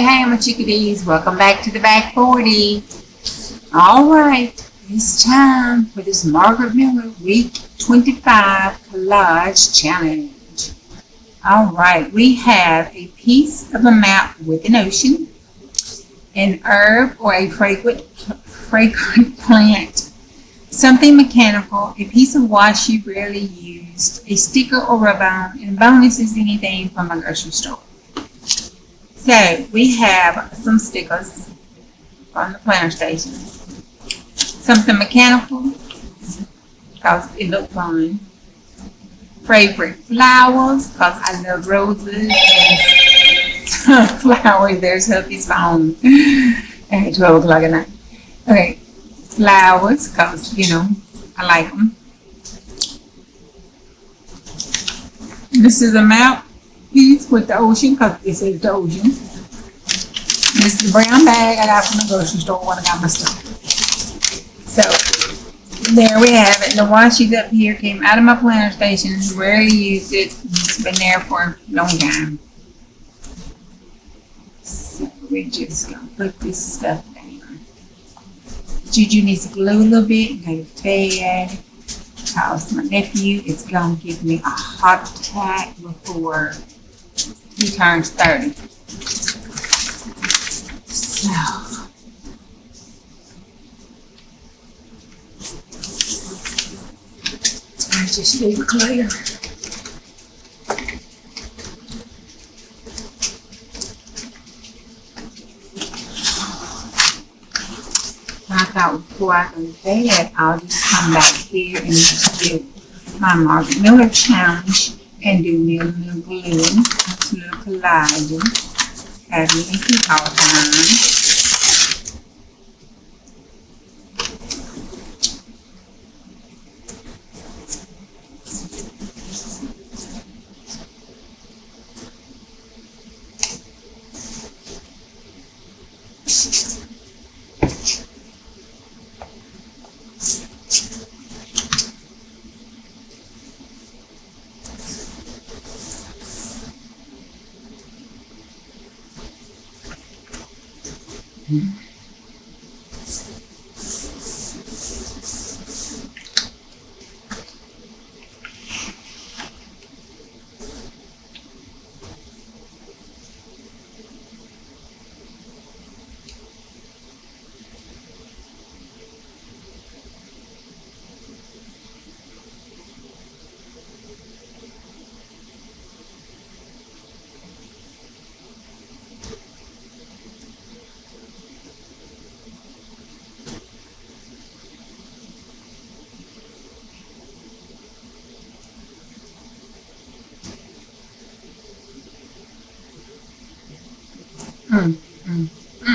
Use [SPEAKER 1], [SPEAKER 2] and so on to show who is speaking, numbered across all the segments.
[SPEAKER 1] Hey, my chickadees. Welcome back to the back 40. All right, it's time for this Margaret Miller week 25 collage challenge. All right, we have a piece of a map with an ocean, an herb or a fragrant plant, something mechanical, a piece of washi rarely used, a sticker or rub-on, and bonus is anything from a grocery store. So we have some stickers from the planter station, something mechanical because it looked fun, favorite flowers because I love roses and flowers. There's Huffy's phone at 12 o'clock at night. Okay, flowers because I like them. This is a map piece with the ocean because it says the ocean. This is the brown bag I got from the grocery store when I got my stuff. So there we have it. The washi's up here came out of my planter station. Rarely used it. It's been there for a long time. So we're just gonna put this stuff down. Juju needs to glue a little bit and go to bed. Because my nephew is gonna give me a heart attack before he turns 30. So I just leave it clear. I thought before I go to bed, I'll just come back here and just do my Margaret Miller challenge and do me a little gluing, a little collaging. Have me keep all the time.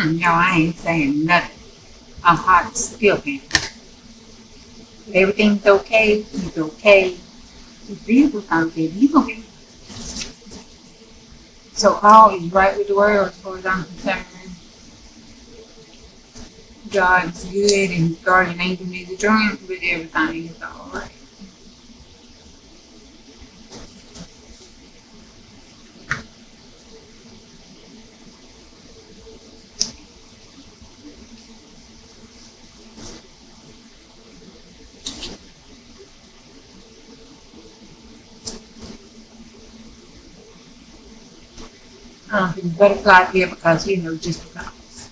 [SPEAKER 1] No, I ain't saying nothing. I'm hot still here. Everything's okay. He's okay. His vehicle's okay. He's okay. So all is right with the world as far as I'm concerned. God's good and his guardian angel needs a drink, but everything is alright. He's butterfly here because just because.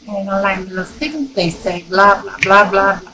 [SPEAKER 1] And I like little stickers, they say blah blah blah blah blah.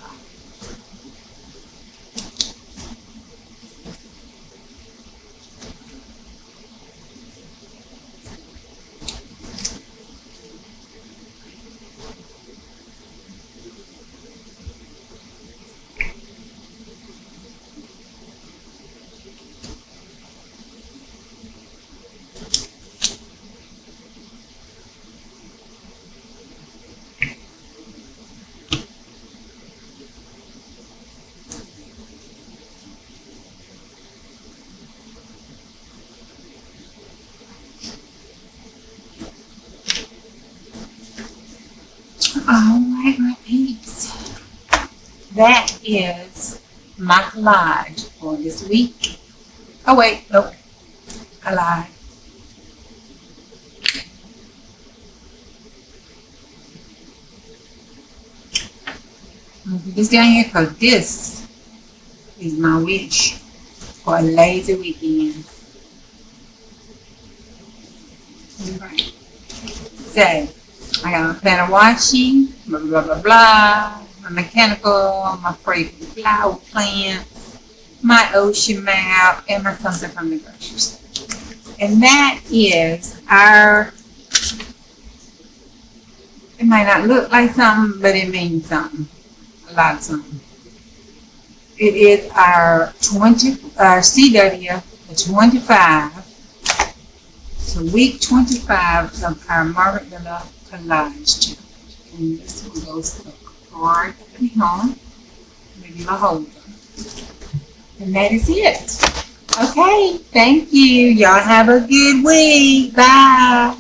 [SPEAKER 1] that is my collage for this week. Oh wait, nope, I lied. I'm gonna put this down here because this is my wish for a lazy weekend. Alright. So, I got my planner washi, blah blah blah blah, my mechanical, my free flower plants, my ocean map, and my something from the grocery store. And that is our, it might not look like something, but it means something. A lot of something. It is our CW 25. So week 25 of our Margaret collage challenge. And this one goes to card home, maybe my holder. And that is it. Okay, thank you. Y'all have a good week. Bye.